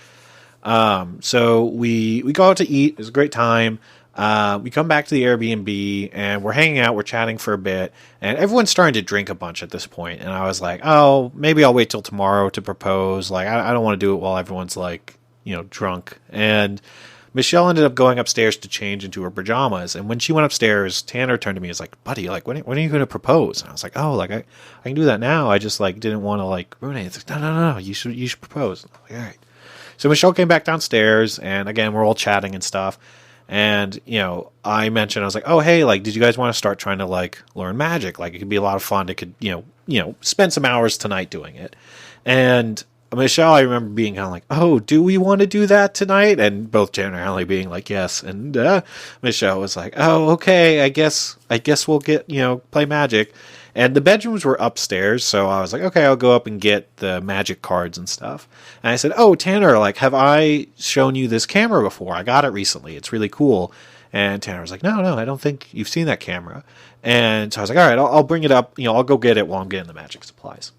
So we go out to eat. It was a great time. We come back to the Airbnb and we're hanging out, we're chatting for a bit, and everyone's starting to drink a bunch at this point. And I was like, oh, maybe I'll wait till tomorrow to propose. Like, I don't want to do it while everyone's like, drunk. And Michelle ended up going upstairs to change into her pajamas. And when she went upstairs, Tanner turned to me and was like, buddy, like, when are you going to propose? And I was like, oh, like, I can do that now. I just like didn't want to like ruin it. It's like, no, you should propose. I'm like, all right. So Michelle came back downstairs and again, we're all chatting and stuff. And, I mentioned, I was like, oh, hey, like, did you guys want to start trying to, like, learn magic? Like, it could be a lot of fun. It could, spend some hours tonight doing it. And Michelle, I remember being kind of like, oh, do we want to do that tonight? And both Tanner and Allie being like, yes. And Michelle was like, oh, okay, I guess we'll get, play magic. And the bedrooms were upstairs, so I was like, okay, I'll go up and get the magic cards and stuff. And I said, oh, Tanner, like, have I shown you this camera before? I got it recently. It's really cool. And Tanner was like, no, I don't think you've seen that camera. And so I was like, all right, I'll bring it up. I'll go get it while I'm getting the magic supplies.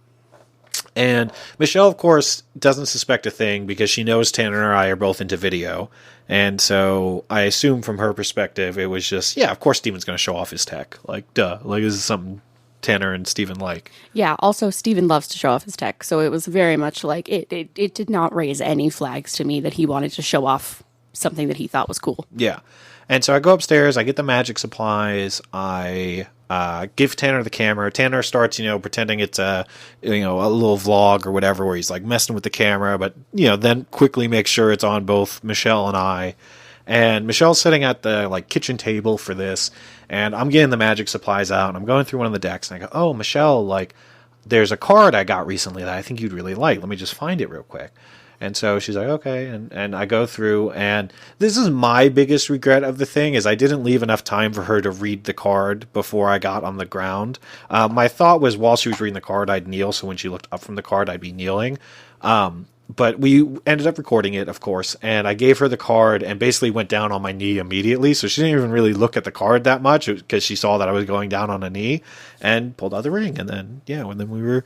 And Michelle, of course, doesn't suspect a thing because she knows Tanner and I are both into video. And so I assume from her perspective, it was just, yeah, of course Steven's going to show off his tech. Like, duh. Like, this is something Tanner and Steven like. Yeah, also Steven loves to show off his tech, so it was very much like it did not raise any flags to me that he wanted to show off something that he thought was cool. Yeah. And so I go upstairs, I get the magic supplies, I give Tanner the camera. Tanner starts, pretending it's a little vlog or whatever where he's like messing with the camera, but then quickly makes sure it's on both Michelle and I. And Michelle's sitting at the like kitchen table for this, and I'm getting the magic supplies out, and I'm going through one of the decks, and I go, oh, Michelle, like, there's a card I got recently that I think you'd really like. Let me just find it real quick. And so she's like, okay. And I go through, and this is my biggest regret of the thing is I didn't leave enough time for her to read the card before I got on the ground. My thought was while she was reading the card, I'd kneel. So when she looked up from the card, I'd be kneeling. But we ended up recording it, of course, and I gave her the card and basically went down on my knee immediately. So she didn't even really look at the card that much because she saw that I was going down on a knee and pulled out the ring. And then, and then we were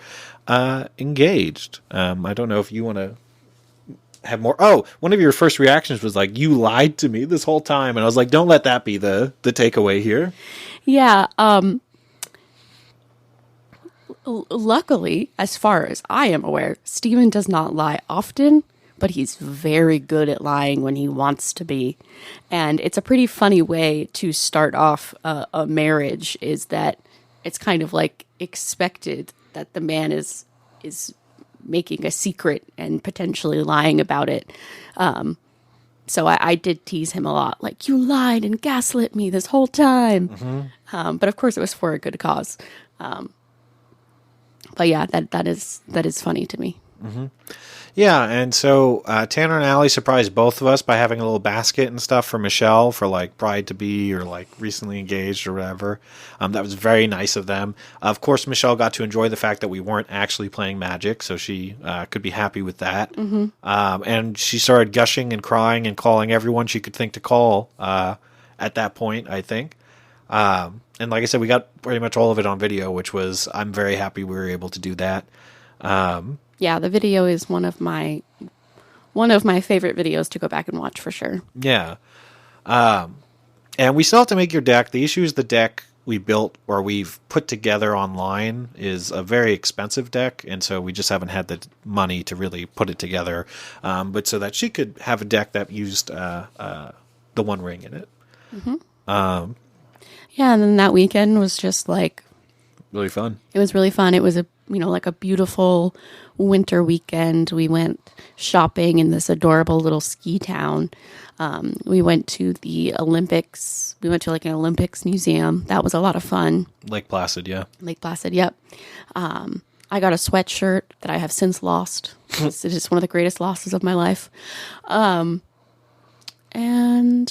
engaged. I don't know if you want to have more. Oh, one of your first reactions was like, you lied to me this whole time. And I was like, don't let that be the takeaway here. Yeah. Luckily, as far as I am aware, Steven does not lie often, but he's very good at lying when he wants to be. And it's a pretty funny way to start off a marriage, is that it's kind of like expected that the man is making a secret and potentially lying about it. So I did tease him a lot, like, you lied and gaslit me this whole time. Mm-hmm. But of course it was for a good cause. But yeah, that is funny to me. Mm-hmm. Yeah, and so Tanner and Allie surprised both of us by having a little basket and stuff for Michelle for like bride-to-be or like recently engaged or whatever. That was very nice of them. Of course, Michelle got to enjoy the fact that we weren't actually playing Magic, so she could be happy with that. Mm-hmm. And she started gushing and crying and calling everyone she could think to call at that point, I think. And like I said, we got pretty much all of it on video, which was, I'm very happy we were able to do that. Yeah, the video is one of my favorite videos to go back and watch for sure. Yeah. And we still have to make your deck. The issue is the deck we built or we've put together online is a very expensive deck, and so we just haven't had the money to really put it together. But so that she could have a deck that used the One Ring in it. Mm-hmm. Yeah, and then that weekend was just like really fun. It was really fun. It was a beautiful winter weekend. We went shopping in this adorable little ski town. We went to the Olympics. We went to like an Olympics museum. That was a lot of fun. Lake Placid, yeah. Lake Placid, yep. I got a sweatshirt that I have since lost. It is one of the greatest losses of my life. And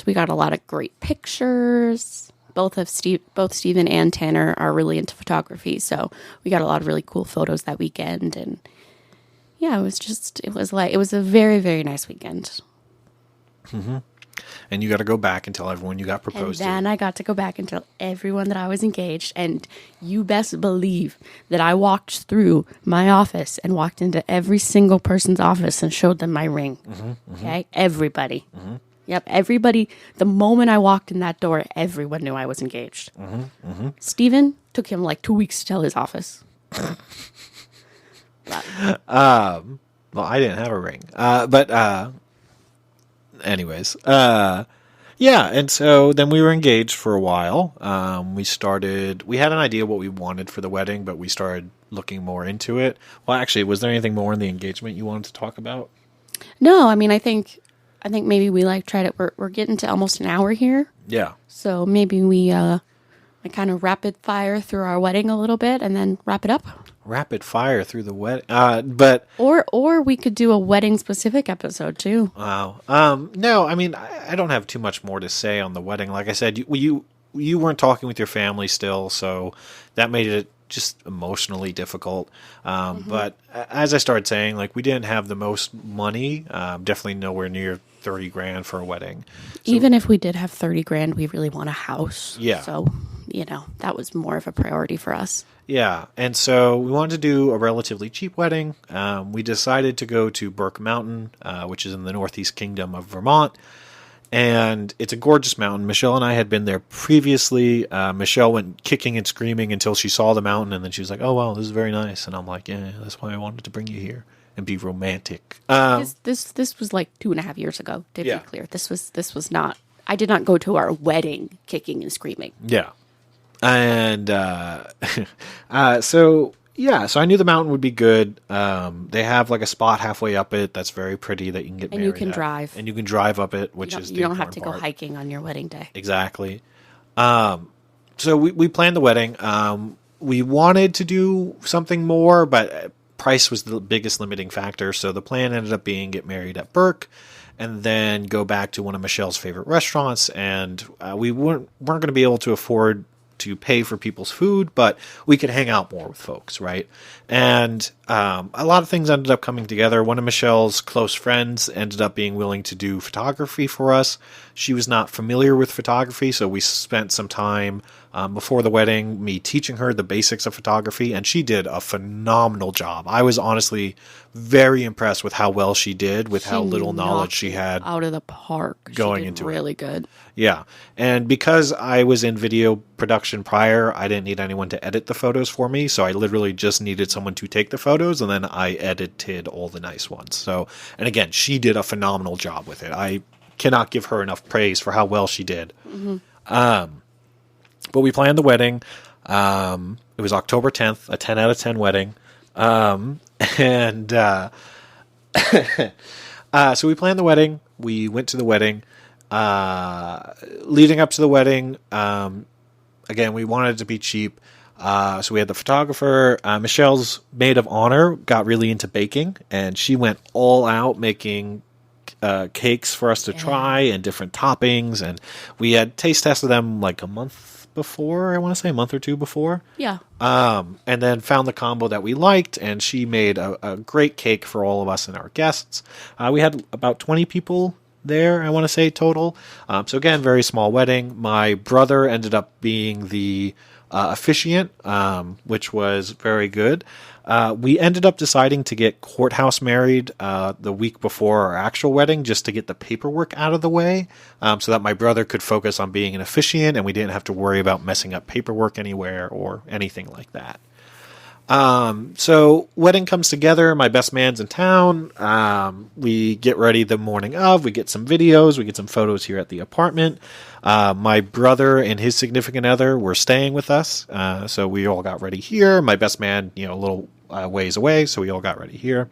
we got a lot of great pictures. Both Steven and Tanner are really into photography, so we got a lot of really cool photos that weekend. And yeah, it was a very, very nice weekend. Mm-hmm. And you got to go back and tell everyone you got proposed to. And then I got to go back and tell everyone that I was engaged. And you best believe that I walked through my office and walked into every single person's office and showed them my ring. Mm-hmm, mm-hmm. Okay, everybody. Mm-hmm. Yep, everybody, the moment I walked in that door, everyone knew I was engaged. Mm-hmm, mm-hmm. Steven, took him like 2 weeks to tell his office. Well, I didn't have a ring. But anyways. Yeah, and so then we were engaged for a while. We had an idea what we wanted for the wedding, but we started looking more into it. Well, actually, was there anything more in the engagement you wanted to talk about? No, I mean, I think maybe we tried it. We're getting to almost an hour here. Yeah. So maybe we kind of rapid fire through our wedding a little bit and then wrap it up. Rapid fire through the wedding, but or we could do a wedding specific episode too. Wow. No, I mean I don't have too much more to say on the wedding. Like I said, you weren't talking with your family still, so that made it just emotionally difficult. Mm-hmm. But as I started saying, like we didn't have the most money. Definitely nowhere near $30,000 for a wedding. So, even if we did have $30,000, we really want a house. Yeah. So that was more of a priority for us. Yeah, and so we wanted to do a relatively cheap wedding. We decided to go to Burke Mountain, which is in the Northeast Kingdom of Vermont, and it's a gorgeous mountain. Michelle and I had been there previously. Michelle went kicking and screaming until she saw the mountain, and then she was like, "Oh, wow, this is very nice." And I'm like, "Yeah, that's why I wanted to bring you here and be romantic." This was like 2.5 years ago, to be clear. This was not, I did not go to our wedding kicking and screaming. Yeah. And so I knew the mountain would be good. They have like a spot halfway up it that's very pretty that you can get married and you can drive. And you can drive up it, which is the you don't have to part. go hiking on your wedding day. Exactly. So we planned the wedding. we wanted to do something more, but price was the biggest limiting factor. So the plan ended up being get married at Burke and then go back to one of Michelle's favorite restaurants. And we weren't going to be able to afford to pay for people's food, but we could hang out more with folks, right? And a lot of things ended up coming together. One of Michelle's close friends ended up being willing to do photography for us. She was not familiar with photography, so we spent some time before the wedding, me teaching her the basics of photography, and she did a phenomenal job. I was honestly very impressed with how well she did, with how little knowledge she had out of the park. Going she did into really good. Yeah. And because I was in video production prior, I didn't need anyone to edit the photos for me. So I literally just needed someone to take the photos, and then I edited all the nice ones. So, and again, she did a phenomenal job with it. I cannot give her enough praise for how well she did. But we planned the wedding. It was October 10th, a 10 out of 10 wedding. So we planned the wedding. We went to the wedding. Leading up to the wedding, again, we wanted it to be cheap. So we had the photographer. Michelle's maid of honor got really into baking, and she went all out making cakes for us to try and different toppings. And we had taste tested them like a month before, I want to say a month or two before. Yeah. And then found the combo that we liked, and she made a great cake for all of us and our guests. We had about 20 people there, I want to say, total. So again, very small wedding. My brother ended up being the officiant, which was very good. We ended up deciding to get courthouse married the week before our actual wedding, just to get the paperwork out of the way, so that my brother could focus on being an officiant and we didn't have to worry about messing up paperwork anywhere or anything like that. So wedding comes together. My best man's in town. We get ready the morning of. We get some videos. We get some photos here at the apartment. My brother and his significant other were staying with us. So we all got ready here. My best man, a little ways away. So we all got ready here.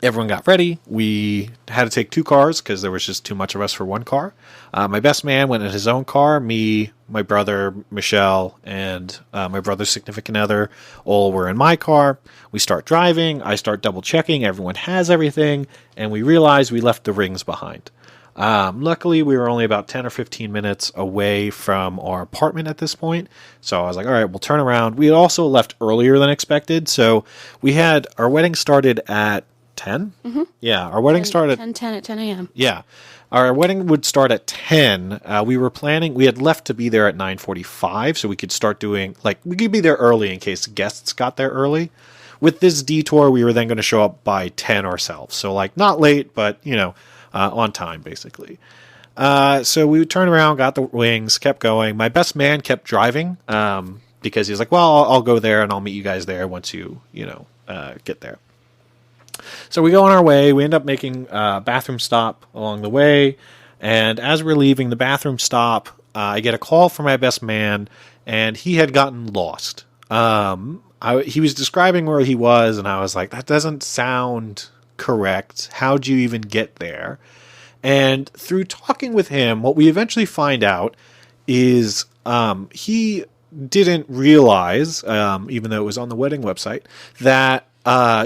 Everyone got ready. We had to take two cars because there was just too much of us for one car. My best man went in his own car. Me, my brother, Michelle, and my brother's significant other all were in my car. We start driving. I start double checking. Everyone has everything. And we realize we left the rings behind. Luckily, we were only about 10 or 15 minutes away from our apartment at this point. So I was like, all right, we'll turn around. We had also left earlier than expected. So our wedding started at 10? Mm-hmm. Yeah, our wedding started at 10 a.m. Yeah. Our wedding would start at 10. We had left to be there at 9:45, so we could start doing, we could be there early in case guests got there early. With this detour, we were then going to show up by 10 ourselves. So, not late, but, on time, basically. So we would turn around, got the wings, kept going. My best man kept driving because he was like, well, I'll go there and I'll meet you guys there once you get there. So we go on our way. We end up making a bathroom stop along the way. And as we're leaving the bathroom stop, I get a call from my best man, and he had gotten lost. He was describing where he was, and I was like, that doesn't sound correct. How'd you even get there? And through talking with him, what we eventually find out is he didn't realize, even though it was on the wedding website, that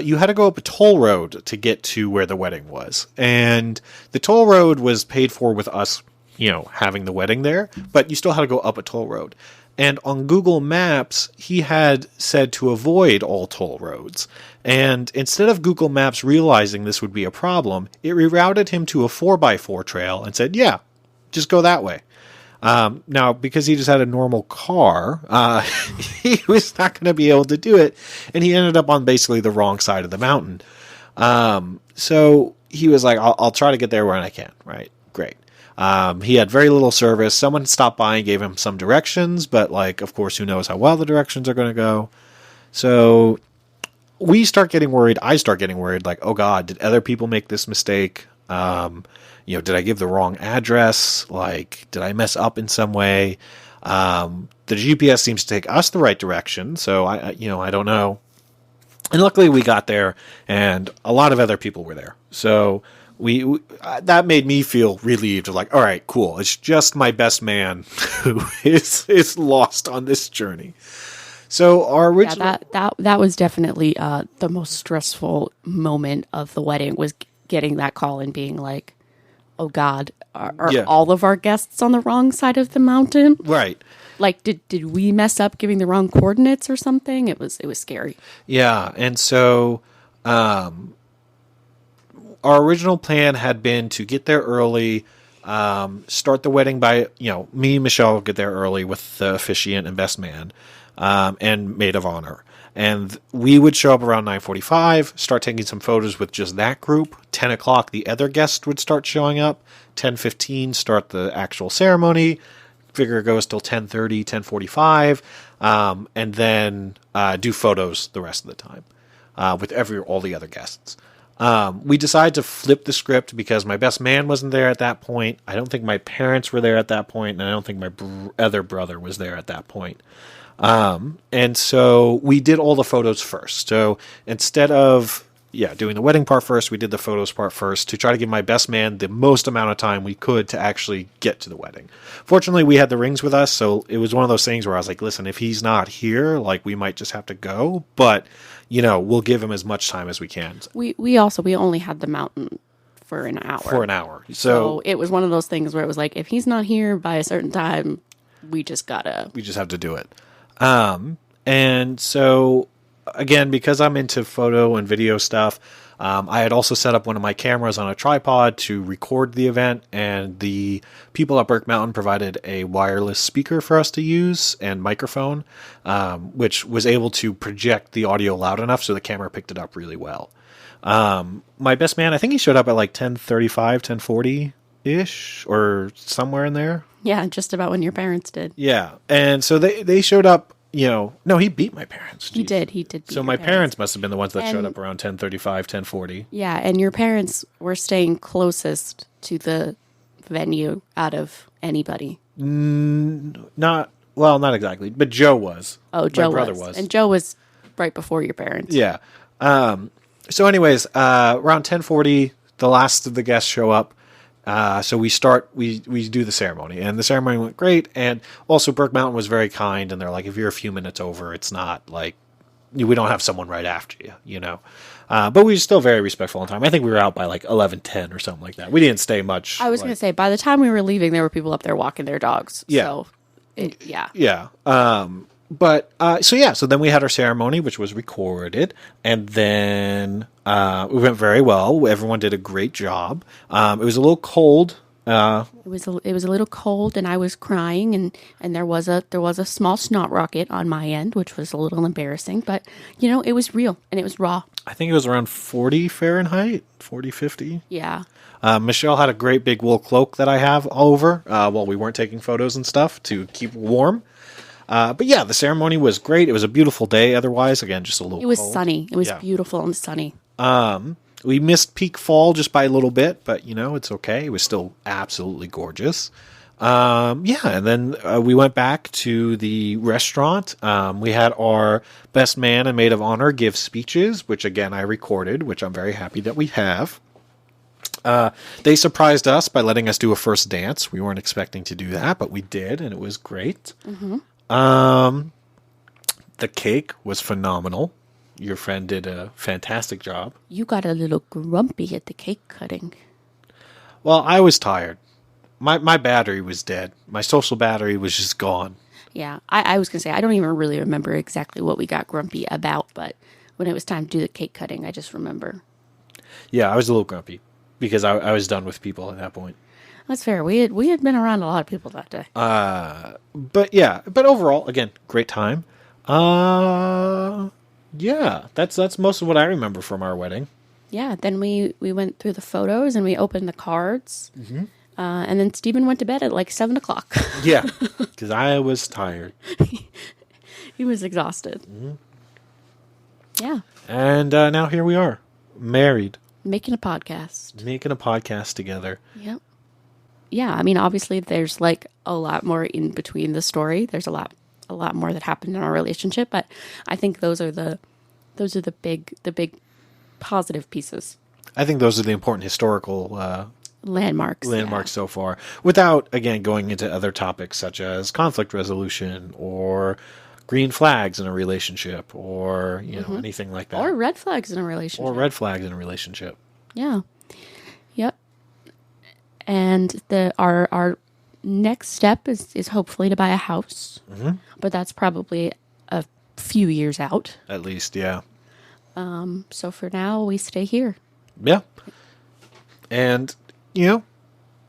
you had to go up a toll road to get to where the wedding was. And the toll road was paid for with us, having the wedding there, but you still had to go up a toll road. And on Google Maps, he had said to avoid all toll roads. And instead of Google Maps realizing this would be a problem, it rerouted him to a 4x4 trail and said, yeah, just go that way. Now, because he just had a normal car, he was not going to be able to do it, and he ended up on basically the wrong side of the mountain. So he was like, I'll try to get there when I can, right? Great. He had very little service. Someone stopped by and gave him some directions, but of course, who knows how well the directions are going to go. So we start getting worried. I start getting worried, oh God, did other people make this mistake? Did I give the wrong address? Did I mess up in some way? The GPS seems to take us the right direction, so I don't know. And luckily we got there, and a lot of other people were there. So that made me feel relieved. Like, all right, cool. It's just my best man who is lost on this journey. So our original, that was definitely the most stressful moment of the wedding, was getting that call and being like, oh God, are all of our guests on the wrong side of the mountain? right. Like, did we mess up giving the wrong coordinates or something? It was scary. Yeah. And so our original plan had been to get there early, start the wedding by, me and Michelle get there early with the officiant and best man, and maid of honor. And we would show up around 9:45, start taking some photos with just that group. 10 o'clock, the other guests would start showing up. 10:15, start the actual ceremony. Figure it goes till 10:30, 10:45, and then do photos the rest of the time with all the other guests. We decided to flip the script because my best man wasn't there at that point. I don't think my parents were there at that point, and I don't think my other brother was there at that point. And so we did all the photos first. So instead of doing the wedding part first, we did the photos part first to try to give my best man the most amount of time we could to actually get to the wedding. Fortunately, we had the rings with us, so it was one of those things where I was like, listen, if he's not here, like, we might just have to go, but we'll give him as much time as we can. We only had the mountain for an hour. So it was one of those things where it was like, if he's not here by a certain time, we just have to do it. And so again, because I'm into photo and video stuff, I had also set up one of my cameras on a tripod to record the event, and the people at Burke Mountain provided a wireless speaker for us to use and microphone, which was able to project the audio loud enough so the camera picked it up really well. My best man, I think he showed up at like 10:35, 10:40-ish, or somewhere in there. Yeah, just about when your parents did. Yeah, and so they showed up. No, he beat my parents. Jeez. He did. So my parents must have been the ones that showed up around 10:35, 10:40. Yeah, and your parents were staying closest to the venue out of anybody. Not exactly, but Joe was. Oh, Joe my brother was. And Joe was right before your parents. Yeah. So anyways, around 10:40, the last of the guests show up. So we do the ceremony, and the ceremony went great. And also Burke Mountain was very kind, and they're like, if you're a few minutes over, it's not like we don't have someone right after you, but we were still very respectful on time. I think we were out by like 11:10 or something like that. We didn't stay much. I was going to say, by the time we were leaving, there were people up there walking their dogs. Yeah. So Yeah. So then we had our ceremony, which was recorded, and then it went very well. Everyone did a great job. It was a little cold. It was a little cold, and I was crying, and there was a small snot rocket on my end, which was a little embarrassing, but it was real and it was raw. I think it was around 40 Fahrenheit, 40, 50. Yeah. Michelle had a great big wool cloak that I have over while we weren't taking photos and stuff to keep warm. But yeah, the ceremony was great. It was a beautiful day. Otherwise, again, just a little. It was cold. sunny. It was beautiful and sunny. We missed peak fall just by a little bit, but it's okay. It was still absolutely gorgeous. And then we went back to the restaurant. We had our best man and maid of honor give speeches, which again I recorded, which I'm very happy that we have. They surprised us by letting us do a first dance. We weren't expecting to do that, but we did, and it was great. Mm-hmm. The cake was phenomenal. Your friend did a fantastic job. You got a little grumpy at the cake cutting. Well, I was tired. My battery was dead. My social battery was just gone. Yeah, I was going to say, I don't even really remember exactly what we got grumpy about, but when it was time to do the cake cutting, I just remember. Yeah, I was a little grumpy because I was done with people at that point. That's fair. We had been around a lot of people that day. But overall, again, great time. Yeah, that's most of what I remember from our wedding. Yeah, then we went through the photos and we opened the cards. Mm-hmm. And then Stephen went to bed at like 7 o'clock. Yeah, because I was tired. He was exhausted. Mm-hmm. Yeah. And now here we are, married. Making a podcast together. Yep. Yeah, I mean, obviously there's like a lot more in between the story. There's a lot more that happened in our relationship, but I think those are the big positive pieces. I think those are the important historical landmarks. landmarks so far, without, again, going into other topics such as conflict resolution or green flags in a relationship or, anything like that. Or red flags in a relationship. Or red flags in a relationship. Yeah. Yep. And our next step is hopefully to buy a house. Mm-hmm. But that's probably a few years out. At least, yeah. So for now, we stay here. Yeah. And,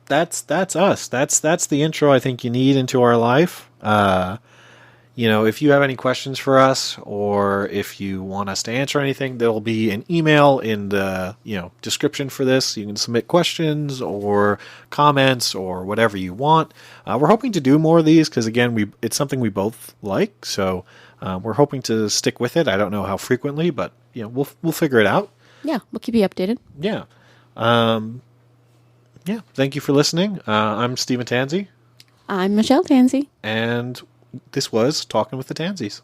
that's us. That's the intro I think you need into our life. If you have any questions for us or if you want us to answer anything, there'll be an email in the, description for this. You can submit questions or comments or whatever you want. We're hoping to do more of these because, again, it's something we both like. So we're hoping to stick with it. I don't know how frequently, but, we'll figure it out. Yeah, we'll keep you updated. Yeah. Thank you for listening. I'm Stephen Tansey. I'm Michelle Tansey. And this was Talking with the Tansies.